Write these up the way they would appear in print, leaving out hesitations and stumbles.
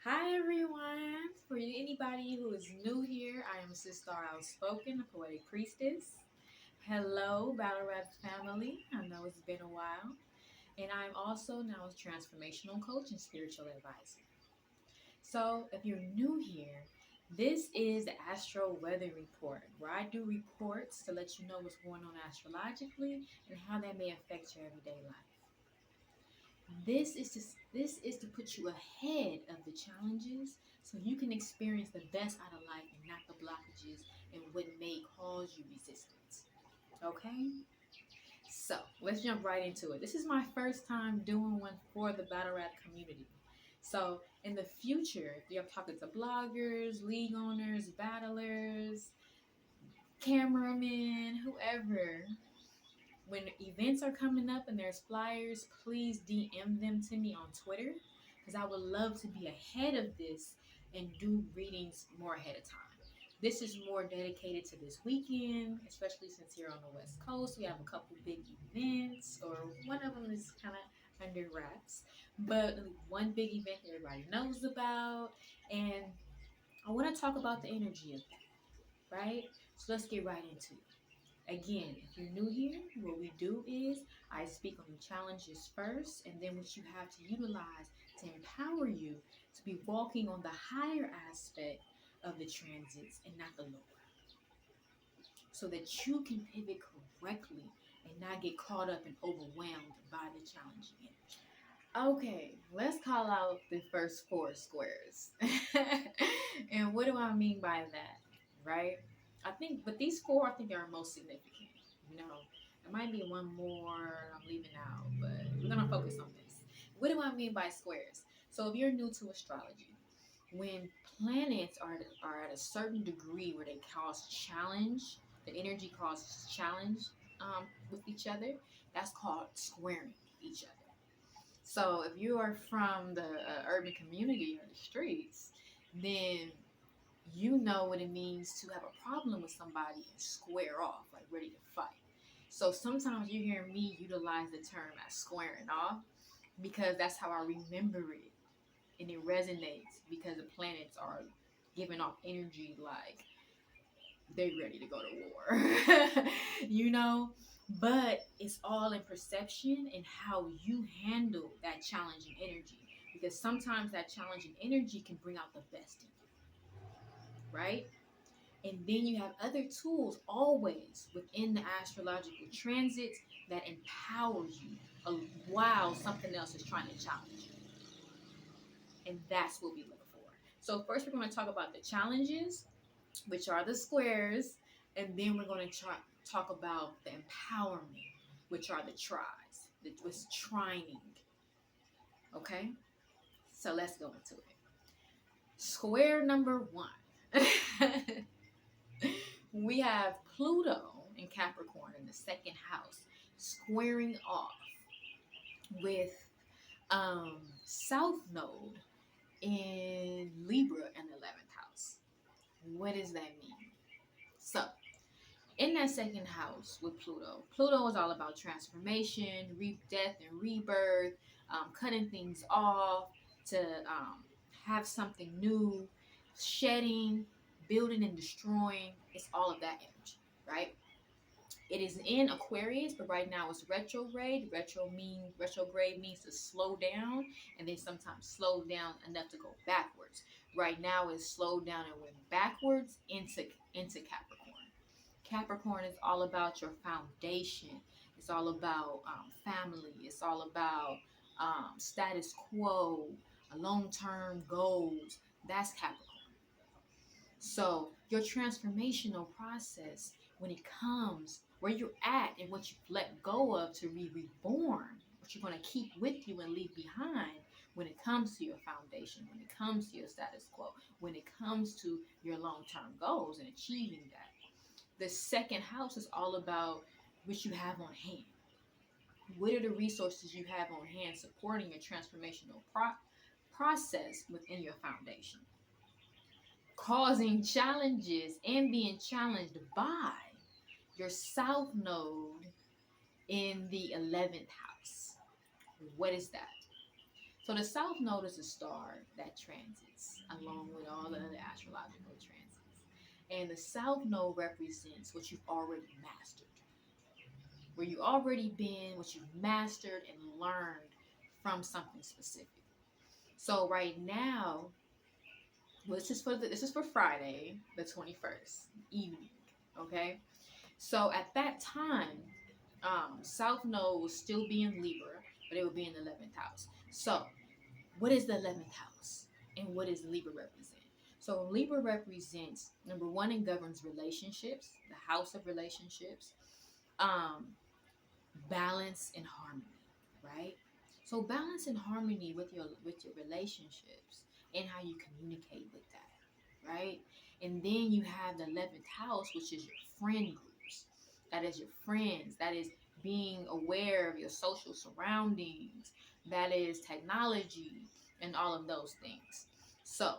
Hi everyone! For you, anybody who is new here, I am Sister Outspoken, the Poetic Priestess. Hello, Battle Rap family. I know it's been a while. And I'm also now a transformational coach and spiritual advisor. So if you're new here, this is the Astro Weather Report, where I do reports to let you know what's going on astrologically and how that may affect your everyday life. This is to put you ahead of the challenges so you can experience the best out of life and not the blockages and what may cause you resistance. Okay? So let's jump right into it. This is my first time doing one for the battle rap community. So in the future, if you're talking to bloggers, league owners, battlers, cameramen, whoever, when events are coming up and there's flyers, please DM them to me on Twitter because I would love to be ahead of this and do readings more ahead of time. This is more dedicated to this weekend, especially since here on the West Coast we have a couple big events, or one of them is kind of under wraps, but one big event that everybody knows about, and I want to talk about the energy of that, right? So let's get right into it. Again, if you're new here, what we do is I speak on the challenges first and then what you have to utilize to empower you to be walking on the higher aspect of the transits and not the lower, so that you can pivot correctly and not get caught up and overwhelmed by the challenging energy. Okay, let's call out the first four squares. And what do I mean by that, right? But these four, I think, are most significant. You know, there might be one more I'm leaving out, but we're gonna focus on this. What do I mean by squares? So if you're new to astrology, when planets are at a certain degree where they cause challenge, the energy causes challenge with each other, that's called squaring each other. So if you are from the urban community or the streets, then you know what it means to have a problem with somebody and square off, like ready to fight. So sometimes you hear me utilize the term as squaring off because that's how I remember it, and it resonates because the planets are giving off energy like they're ready to go to war. you know, but it's all in perception and how you handle that challenging energy, because sometimes that challenging energy can bring out the best in you, right? And then you have other tools always within the astrological transits that empower you while something else is trying to challenge you. And that's what we look for. So first we're going to talk about the challenges, which are the squares, and then we're going to talk about the empowerment, which are the tries, was trining. Okay, so let's go into it. Square number one. We have Pluto in Capricorn in the second house, squaring off with South Node in Libra in the 11th house. What does that mean? So, in that second house with Pluto, Pluto is all about transformation, death and rebirth, cutting things off to have something new, shedding, building and destroying. It's all of that energy, right? It is in Aquarius, but right now it's retrograde. Retrograde means to slow down, and then sometimes slow down enough to go backwards. Right now it's slowed down and went backwards into Capricorn. Capricorn is all about your foundation. It's all about family. It's all about status quo, long-term goals. That's Capricorn. So your transformational process, when it comes where you're at and what you've let go of to be reborn, what you're going to keep with you and leave behind when it comes to your foundation, when it comes to your status quo, when it comes to your long-term goals and achieving that. The second house is all about what you have on hand. What are the resources you have on hand supporting your transformational process within your foundation? Causing challenges and being challenged by your South Node in the 11th house. What is that? So the South Node is a star that transits along with all the other astrological transits. And the South Node represents what you've already mastered, where you already been, what you've mastered and learned from something specific. So right now, well, this is for Friday, the 21st evening. Okay. So at that time, South Node will still be in Libra, but it will be in the 11th house. So what is the 11th house and what does Libra represent? So Libra represents, number one, it governs relationships, the house of relationships, um, balance and harmony, right? So balance and harmony with your relationships and how you communicate with that, right? And then you have the 11th house, which is your friend groups. That is your friends. That is being aware of your social surroundings. That is technology and all of those things. So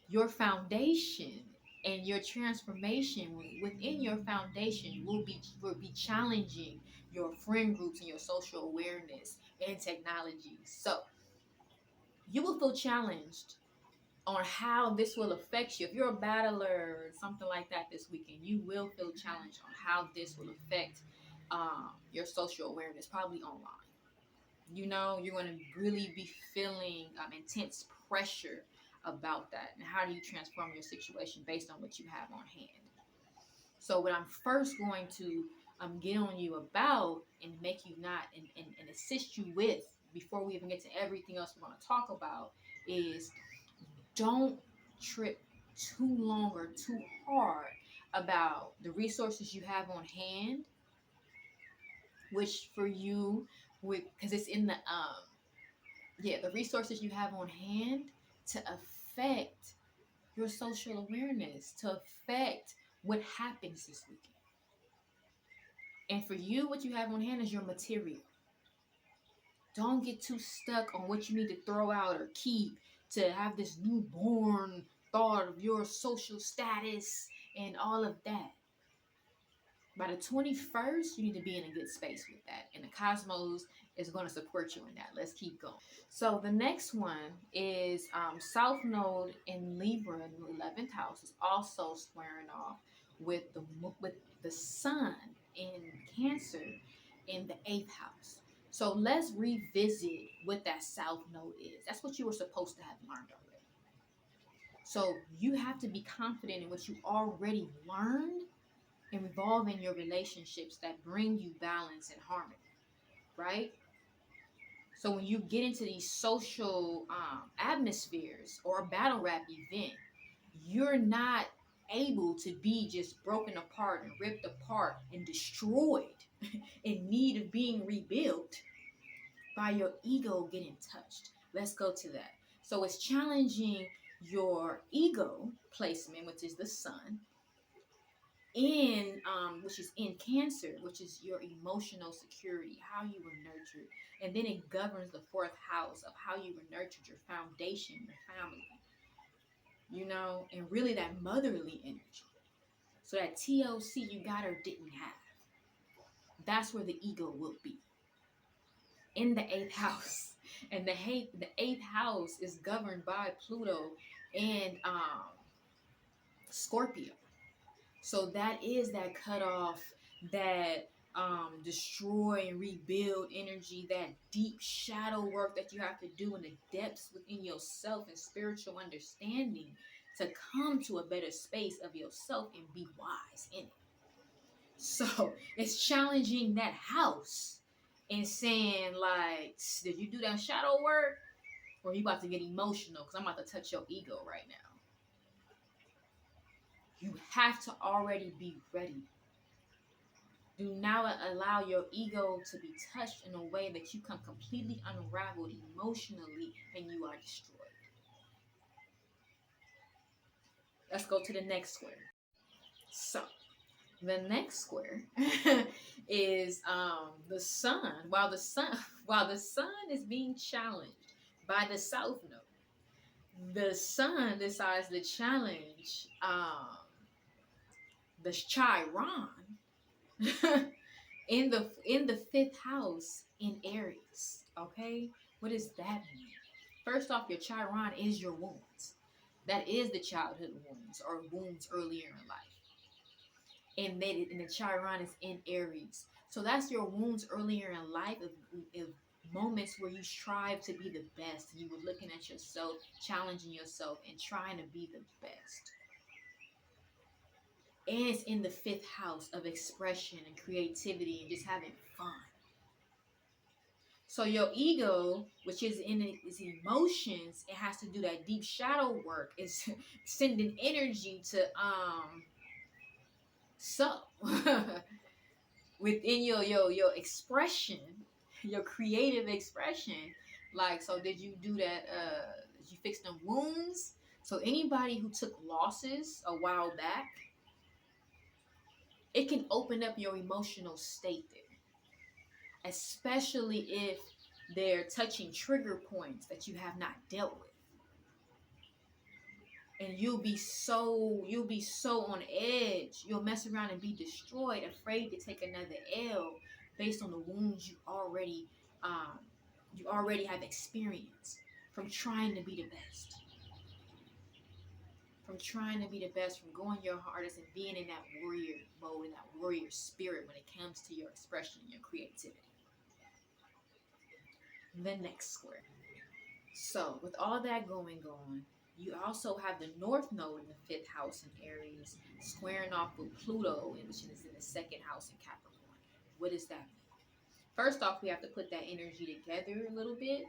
your foundation and your transformation within your foundation will be challenging your friend groups and your social awareness and technology. So you will feel challenged on how this will affect you. If you're a battler or something like that this weekend, you will feel challenged on how this will affect your social awareness, probably online. You know, you're going to really be feeling intense pressure about that. And how do you transform your situation based on what you have on hand? So what I'm first going to get on you about and make you not and assist you with before we even get to everything else we want to talk about is don't trip too long or too hard about the resources you have on hand, which for you, because it's in the the resources you have on hand to affect your social awareness, to affect what happens this weekend. And for you, what you have on hand is your material. Don't get too stuck on what you need to throw out or keep to have this newborn thought of your social status and all of that. By the 21st, you need to be in a good space with that. And the cosmos is going to support you in that. Let's keep going. So the next one is South Node in Libra in the 11th house is also squaring off with the Sun in Cancer in the 8th house. So let's revisit what that South Node is. That's what you were supposed to have learned already. So you have to be confident in what you already learned and revolve in your relationships that bring you balance and harmony, right? So when you get into these social atmospheres or a battle rap event, you're not able to be just broken apart and ripped apart and destroyed in need of being rebuilt by your ego getting touched. Let's go to that. So it's challenging your ego placement, which is the Sun, in which is in Cancer, which is your emotional security, how you were nurtured, and then it governs the 4th house of how you were nurtured, your foundation, your family, you know, and really that motherly energy. So that TLC you got or didn't have, that's where the ego will be in the 8th house. And the 8th house is governed by Pluto and Scorpio. So that is that cutoff, that destroy and rebuild energy, that deep shadow work that you have to do in the depths within yourself and spiritual understanding to come to a better space of yourself and be wise in it. So it's challenging that house and saying, like, did you do that shadow work? Or you about to get emotional because I'm about to touch your ego right now. You have to already be ready. Do not allow your ego to be touched in a way that you come completely unraveled emotionally and you are destroyed. Let's go to the next square. So, the next square is the Sun. While the Sun is being challenged by the South Node, the Sun decides to challenge the Chiron in the 5th house in Aries. Okay, what does that mean? First off, your Chiron is your wounds. That is the childhood wounds or wounds earlier in life. And the Chiron is in Aries. So that's your wounds earlier in life of moments where you strive to be the best. You were looking at yourself, challenging yourself, and trying to be the best. And it's in the 5th house of expression and creativity and just having fun. So your ego, which is in its emotions, it has to do that deep shadow work. It's sending energy to so within your expression, your creative expression. Like, so did you do that? Did you fix them wounds? So anybody who took losses a while back, it can open up your emotional state there, especially if they're touching trigger points that you have not dealt with. And you'll be so on edge. You'll mess around and be destroyed, afraid to take another L based on the wounds you already have experienced from trying to be the best. From trying to be the best, from going your hardest and being in that warrior mode, in that warrior spirit when it comes to your expression and your creativity. The next square. So with all that going on, you also have the North Node in the 5th house in Aries, squaring off with Pluto, which is in the 2nd house in Capricorn. What does that mean? First off, we have to put that energy together a little bit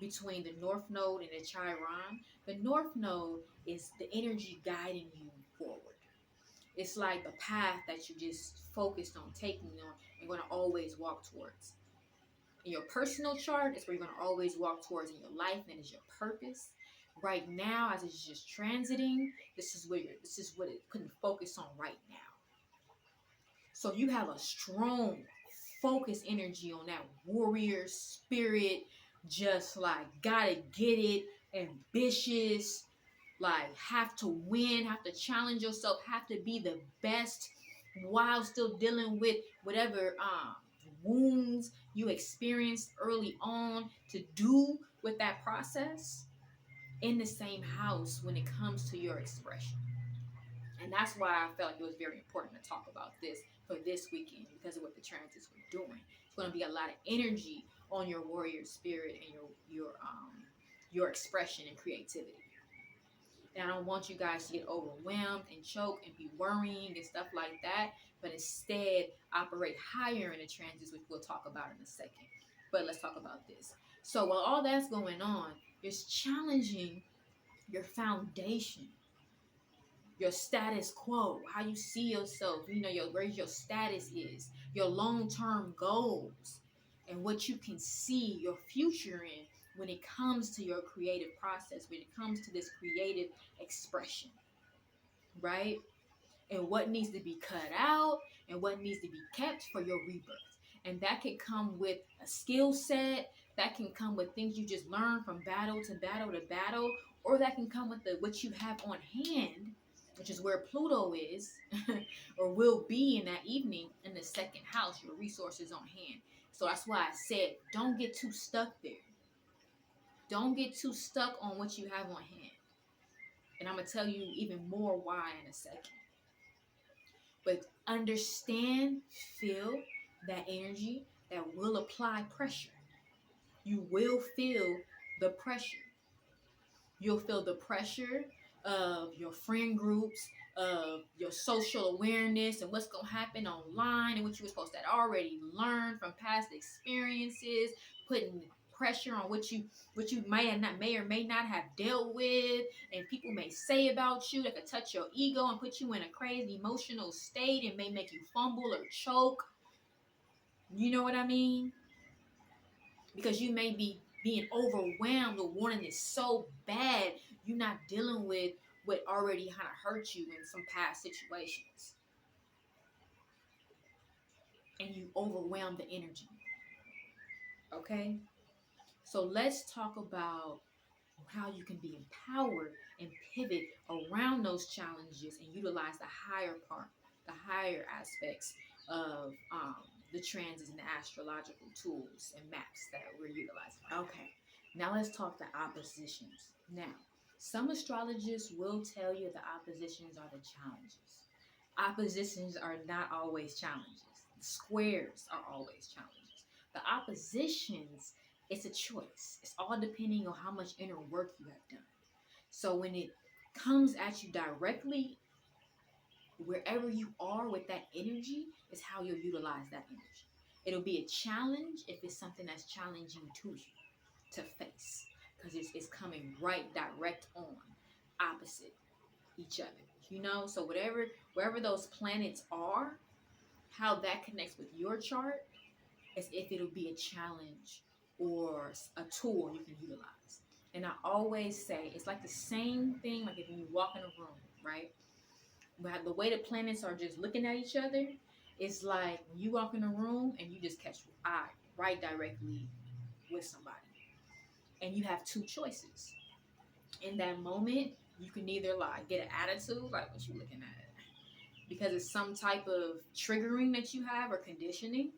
between the North Node and the Chiron. The North Node is the energy guiding you forward. It's like the path that you just focused on taking on and going to always walk towards. In your personal chart is where you're going to always walk towards in your life, and is your purpose. Right now, as it's just transiting, this is what it couldn't focus on right now. So you have a strong focus energy on that warrior spirit, just like gotta get it, ambitious, like have to win, have to challenge yourself, have to be the best while still dealing with whatever wounds you experienced early on, to do with that process in the same house when it comes to your expression. And that's why I felt like it was very important to talk about this for this weekend, because of what the transits were doing. It's going to be a lot of energy on your warrior spirit and your expression and creativity. And I don't want you guys to get overwhelmed and choke and be worrying and stuff like that, but instead operate higher in the transits, which we'll talk about in a second. But let's talk about this. So while all that's going on, it's challenging your foundation, your status quo, how you see yourself, where your status is, your long-term goals, and what you can see your future in when it comes to your creative process, when it comes to this creative expression, right? And what needs to be cut out and what needs to be kept for your rebirth. And that can come with a skill set, that can come with things you just learn from battle to battle to battle, or that can come with what you have on hand, which is where Pluto is or will be in that evening in the 2nd house, your resources on hand. So that's why I said, don't get too stuck there. Don't get too stuck on what you have on hand. And I'm going to tell you even more why in a second. But understand, feel that energy that will apply pressure. You will feel the pressure. You'll feel the pressure of your friend groups, of your social awareness and what's going to happen online and what you were supposed to have already learned from past experiences, putting pressure on what you may or may not have dealt with, and people may say about you that could touch your ego and put you in a crazy emotional state and may make you fumble or choke. You know what I mean? Because you may be being overwhelmed or wanting it so bad, you're not dealing with what already kind of hurt you in some past situations. And you overwhelm the energy. Okay? So let's talk about how you can be empowered and pivot around those challenges and utilize the higher aspects of the transits and the astrological tools and maps that we're utilizing. Okay. Now let's talk the oppositions. Now, some astrologists will tell you the oppositions are the challenges. Oppositions are not always challenges. Squares are always challenges. The oppositions, it's a choice. It's all depending on how much inner work you have done. So when it comes at you directly, wherever you are with that energy is how you'll utilize that energy. It'll be a challenge if it's something that's challenging to you to face, because it's coming right direct on opposite each other. So wherever those planets are, how that connects with your chart is if it'll be a challenge or a tool you can utilize. And I always say it's like the same thing, like if you walk in a room, right? But the way the planets are just looking at each other, it's like when you walk in a room and you just catch eye right directly with somebody, and you have two choices. In that moment, you can either like get an attitude, like what you looking at, because it's some type of triggering that you have or conditioning,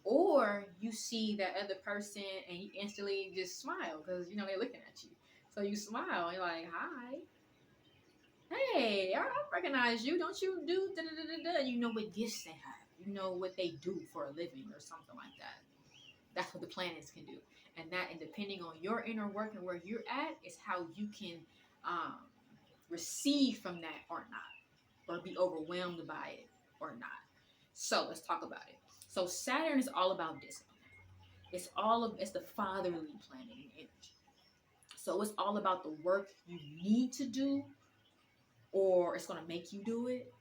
or you see that other person and you instantly just smile because they're looking at you. So you smile and you're like, hi, hey, I recognize you. Don't you do da da da da da? You know what gifts they have. You know what they do for a living or something like that. That's what the planets can do. And depending on your inner work and where you're at is how you can um, receive from that or not, or be overwhelmed by it or not. So let's talk about it. So Saturn is all about discipline. It's the fatherly planet in energy. So it's all about the work you need to do, or it's gonna make you do it,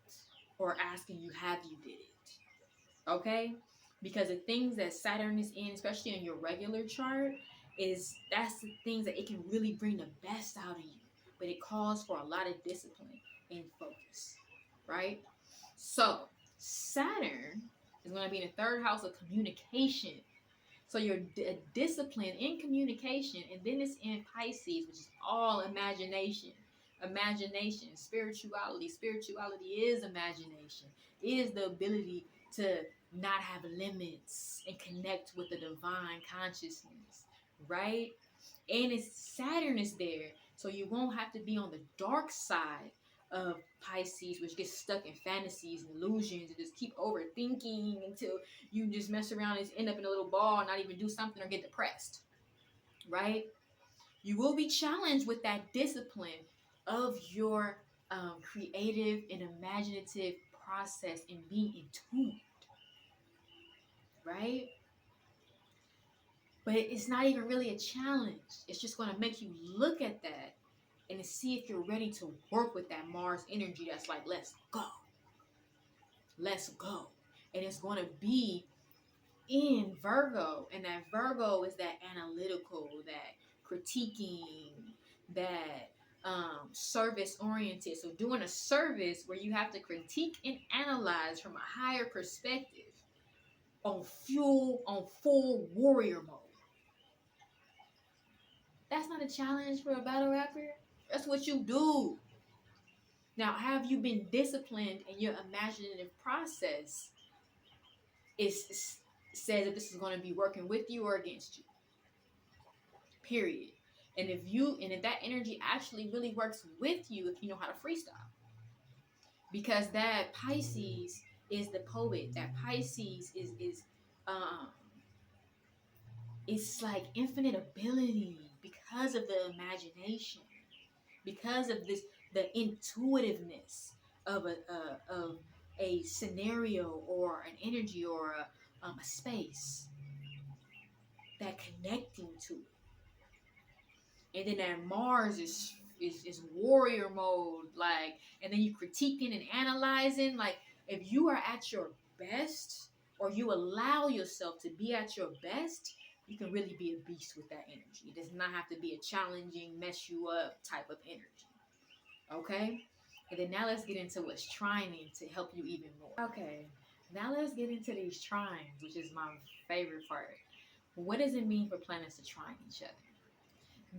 or asking you have you did it. Okay? Because the things that Saturn is in, especially in your regular chart, that's the things that it can really bring the best out of you. But it calls for a lot of discipline and focus. Right? So Saturn is going to be in the third house of communication. So your discipline in communication, and then it's in Pisces, which is all imagination. Imagination, spirituality. Spirituality is imagination. It is the ability to not have limits and connect with the divine consciousness, right? And Saturn is there, so you won't have to be on the dark side of Pisces, which gets stuck in fantasies and illusions and just keep overthinking until you just mess around and end up in a little ball and not even do something or get depressed, right? You will be challenged with that discipline of your creative and imaginative process and being in tune, right? But it's not even really a challenge. It's just going to make you look at that and see if you're ready to work with that Mars energy that's like, let's go. Let's go. And it's going to be in Virgo. And that Virgo is that analytical, that critiquing, that service oriented. So doing a service where you have to critique and analyze from a higher perspective on full warrior mode. That's not a challenge for a battle rapper. That's what you do. Now, have you been disciplined in your imaginative process? It says that this is going to be working with you or against you. Period. And if that energy actually really works with you, if you know how to freestyle, because that Pisces is the poet. That Pisces is it's like infinite ability because of the imagination, because of the intuitiveness of a scenario or an energy or a space, that connecting to it. And then that Mars is warrior mode, like, and then you critiquing and analyzing. Like, if you are at your best, or you allow yourself to be at your best, you can really be a beast with that energy. It does not have to be a challenging, mess you up type of energy. Okay? And then now let's get into what's trining to help you even more. Okay, now let's get into these trines, which is my favorite part. What does it mean for planets to trine each other?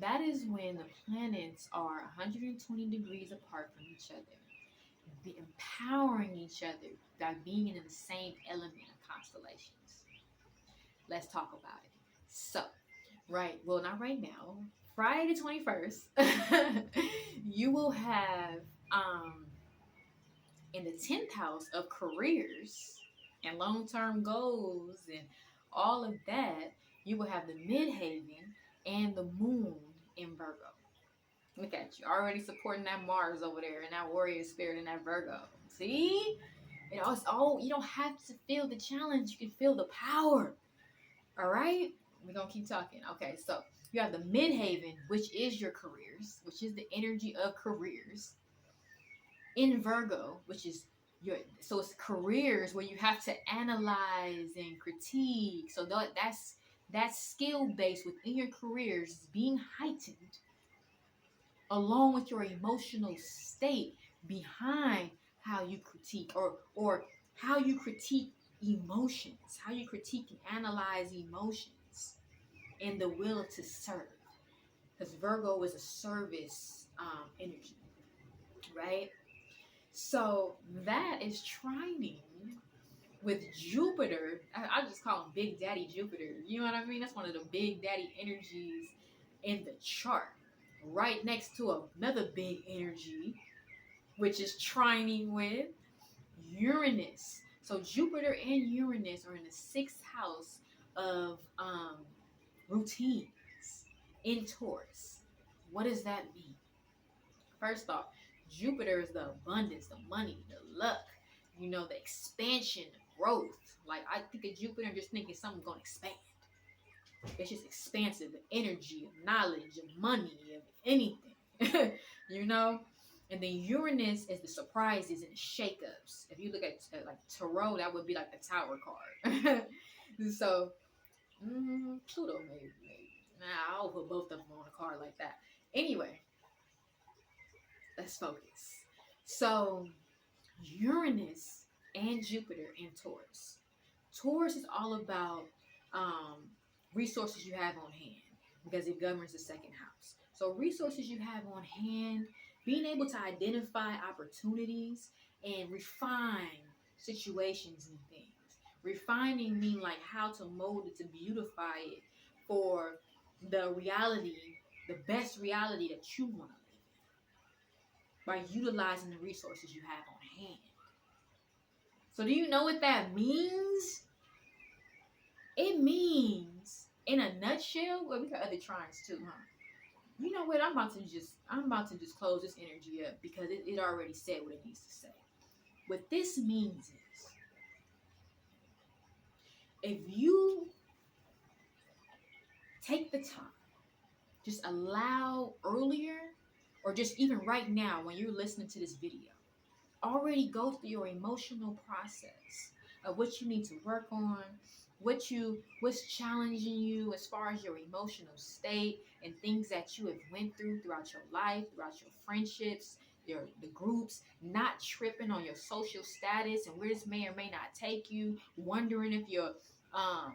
That is when the planets are 120 degrees apart from each other, empowering each other by being in the same element of constellations. Let's talk about it. So, Right. Well, not right now. Friday the 21st, you will have in the 10th house of careers and long-term goals and all of that, you will have the midhaven and the moon in Virgo. Look at you, already supporting that Mars over there and that warrior spirit in that Virgo. See? It's all, you don't have to feel the challenge. You can feel the power. All right? We're going to keep talking. Okay, so you have the midhaven, which is your careers, which is the energy of careers, in Virgo, which is so it's careers where you have to analyze and critique. So that's skill based within your careers is being heightened along with your emotional state behind how you critique or how you critique emotions, how you critique and analyze emotions, and the will to serve. Because Virgo is a service energy, right? So that is trining with Jupiter. I just call him Big Daddy Jupiter. You know what I mean? That's one of the Big Daddy energies in the chart. Right next to another big energy, which is trining with Uranus. So Jupiter and Uranus are in the 6th house of routines in Taurus. What does that mean? First off, Jupiter is the abundance, the money, the luck, the expansion, the growth. Like, I think of Jupiter and just thinking something's going to expand. It's just expansive, energy, of knowledge, of money, of anything, And then Uranus is the surprises and the shakeups. If you look at like Tarot, that would be like the Tower card. So, Pluto maybe. Nah, I'll put both of them on a card like that. Anyway, let's focus. So, Uranus and Jupiter in Taurus. Taurus is all about resources you have on hand because it governs the 2nd house. So resources you have on hand, being able to identify opportunities and refine situations and things. Refining mean like how to mold it, to beautify it for the reality, the best reality that you want to live in by utilizing the resources you have on hand. So do you know what that means? It means, in a nutshell, well, we got other trines too, huh? You know what? I'm about to just close this energy up because it already said what it needs to say. What this means is, if you take the time, just allow earlier, or just even right now when you're listening to this video, already go through your emotional process of what you need to work on, what's challenging you as far as your emotional state and things that you have went throughout your life, throughout your friendships, the groups, not tripping on your social status and where this may or may not take you, wondering if your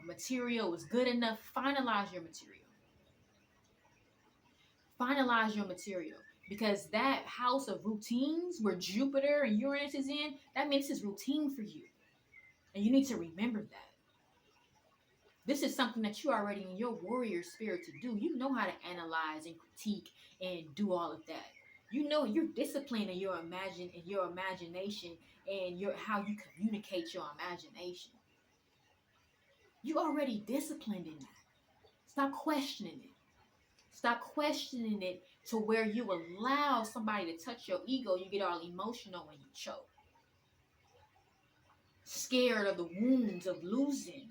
material was good enough. Finalize your material. Finalize your material. Because that house of routines where Jupiter and Uranus is in, that means this is routine for you. And you need to remember that. This is something that you already in your warrior spirit to do. You know how to analyze and critique and do all of that. You know you're disciplined in your imagination and how you communicate your imagination. You already disciplined in that. Stop questioning it. Stop questioning it to where you allow somebody to touch your ego. You get all emotional when you choke. Scared of the wounds of losing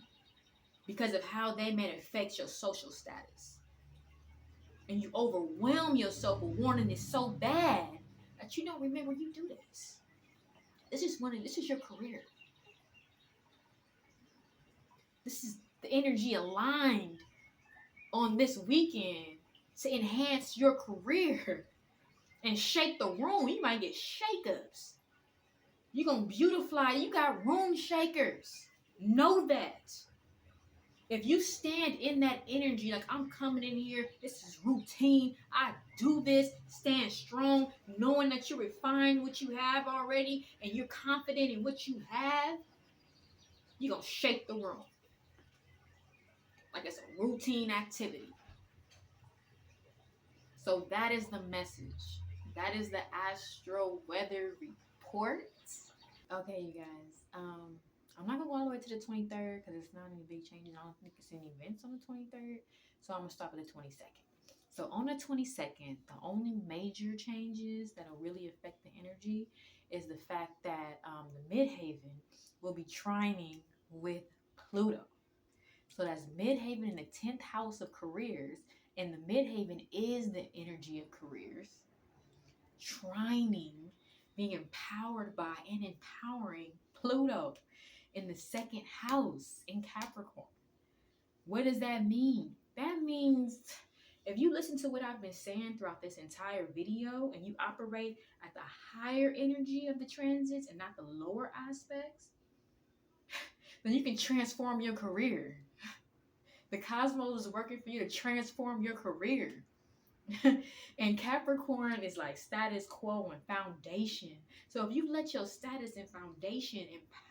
because of how they may affect your social status. And you overwhelm yourself with wanting it so bad that you don't remember you do this. This is your career. This is the energy aligned on this weekend to enhance your career and shake the room. You might get shakeups. You're going to beautify. You got room shakers. Know that. If you stand in that energy, like I'm coming in here, this is routine, I do this, stand strong, knowing that you refined what you have already and you're confident in what you have, you're going to shake the room. Like it's a routine activity. So that is the message. That is the astro weather report. Okay, you guys. I'm not gonna go all the way to the 23rd because it's not any big changes. I don't think it's any events on the 23rd. So I'm gonna stop at the 22nd. So on the 22nd, the only major changes that'll really affect the energy is the fact that the midhaven will be trining with Pluto. So that's midhaven in the 10th house of careers, and the midhaven is the energy of careers. Trining, being empowered by and empowering Pluto in the 2nd house in Capricorn. What does that mean? That means if you listen to what I've been saying throughout this entire video and you operate at the higher energy of the transits and not the lower aspects, then you can transform your career. The cosmos is working for you to transform your career. And Capricorn is like status quo and foundation. So if you let your status and foundation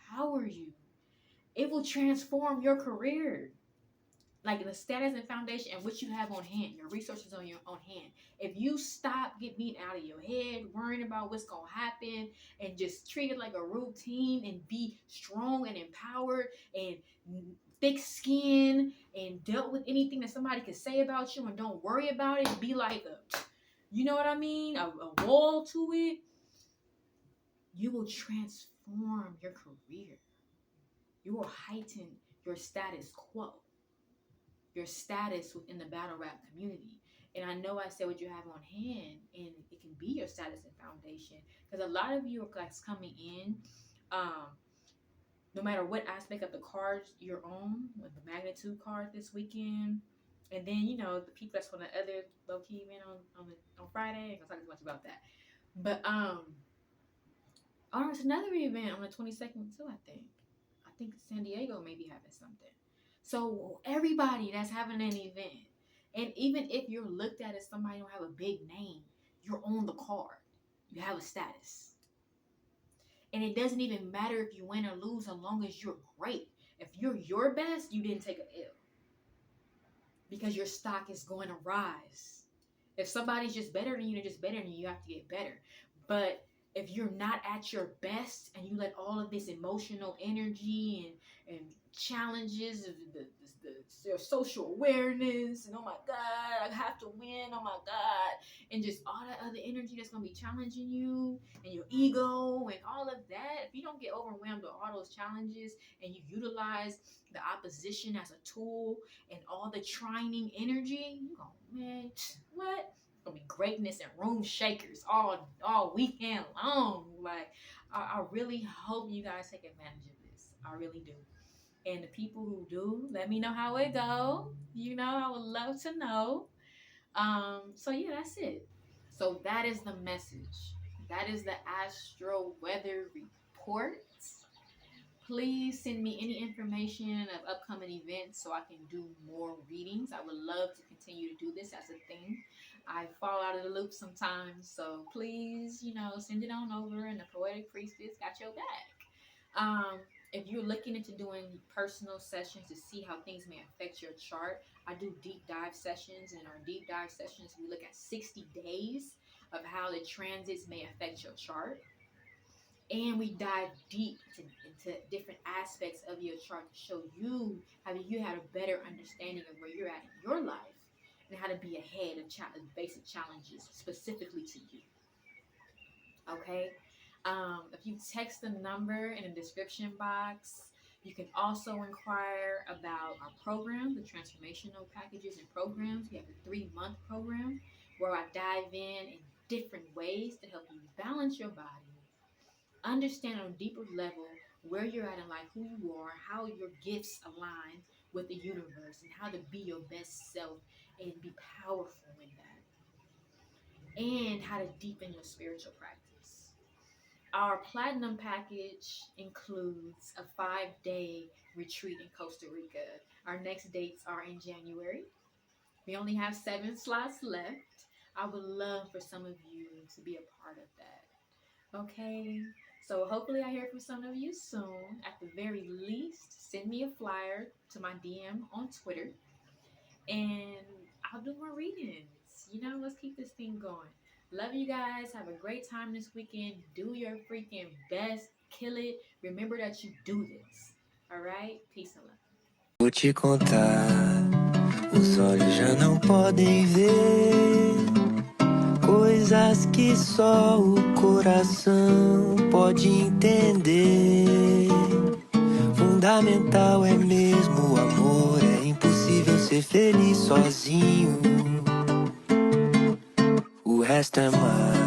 empower you, it will transform your career. Like the status and foundation and what you have on hand, your resources on your on hand. If you stop getting out of your head, worrying about what's gonna happen, and just treat it like a routine and be strong and empowered and thick skin and dealt with anything that somebody could say about you and don't worry about it and be like a, you know what I mean, a wall to it, you will transform your career. You will heighten your status quo, your status within the battle rap community. And I know I said what you have on hand, and it can be your status and foundation. Because a lot of you are like coming in, no matter what aspect of the cards you're on, with the magnitude card this weekend, and then the people that's on the other low key event on Friday. I'm gonna talk too much about that, but there's another event on the 22nd too. I think San Diego may be having something. So everybody that's having an event, and even if you're looked at as somebody who don't have a big name, you're on the card. You have a status. And it doesn't even matter if you win or lose, as long as you're great. If you're your best, you didn't take an L. Because your stock is going to rise. If somebody's just better than you, they're just better than you, you have to get better. But if you're not at your best and you let all of this emotional energy and challenges of your social awareness and oh my God, I have to win, oh my God, and just all that other energy that's going to be challenging you and your ego and all of that, if you don't get overwhelmed with all those challenges and you utilize the opposition as a tool and all the trining energy, you go, man, what? It's gonna be greatness and room shakers all weekend long. Like, I really hope you guys take advantage of this. I really do. And the people who do, let me know how it go. I would love to know. So yeah, that's it. So that is the message. That is the astro weather report. Please send me any information of upcoming events so I can do more readings. I would love to continue to do this as a thing. I fall out of the loop sometimes, so please, send it on over, and the Poetic Priestess got your back. If you're looking into doing personal sessions to see how things may affect your chart, I do deep dive sessions. And in our deep dive sessions, we look at 60 days of how the transits may affect your chart. And we dive deep into different aspects of your chart to show you how you have a better understanding of where you're at in your life and how to be ahead of basic challenges specifically to you. Okay? If you text the number in the description box, you can also inquire about our program, the transformational packages and programs. We have a 3-month program where I dive in different ways to help you balance your body, understand on a deeper level where you're at in life, who you are, how your gifts align with the universe, and how to be your best self and be powerful in that, and how to deepen your spiritual practice. Our platinum package includes a 5-day retreat in Costa Rica. Our next dates are in January. We only have 7 slots left. I would love for some of you to be a part of that. Okay, so hopefully I hear from some of you soon. At the very least, send me a flyer to my DM on Twitter, and I'll do more readings. let's keep this thing going. Love you guys. Have a great time this weekend. Do your freaking best. Kill it. Remember that you do this. All right? Peace and love. Vou te contar, os olhos já não podem ver coisas que só o coração pode entender. Fundamental é mesmo o amor, é impossível ser feliz sozinho. O resto é mais.